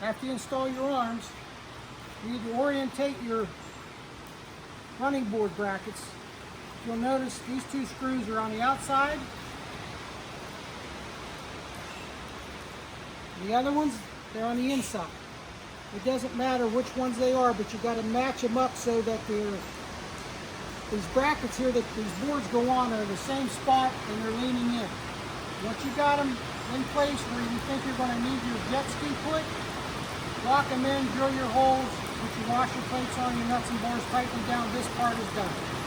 after you install your arms, you need to orientate your running board brackets. You'll notice these two screws are on the outside. The other ones, they're on the inside. It doesn't matter which ones they are, but you've got to match them up so that these brackets here that these boards go on are the same spot and they're leaning in. Once you got them in place where you think you're going to need your jet ski put, lock them in, drill your holes, put your washer plates on, your nuts and bores, tighten them down. This part is done.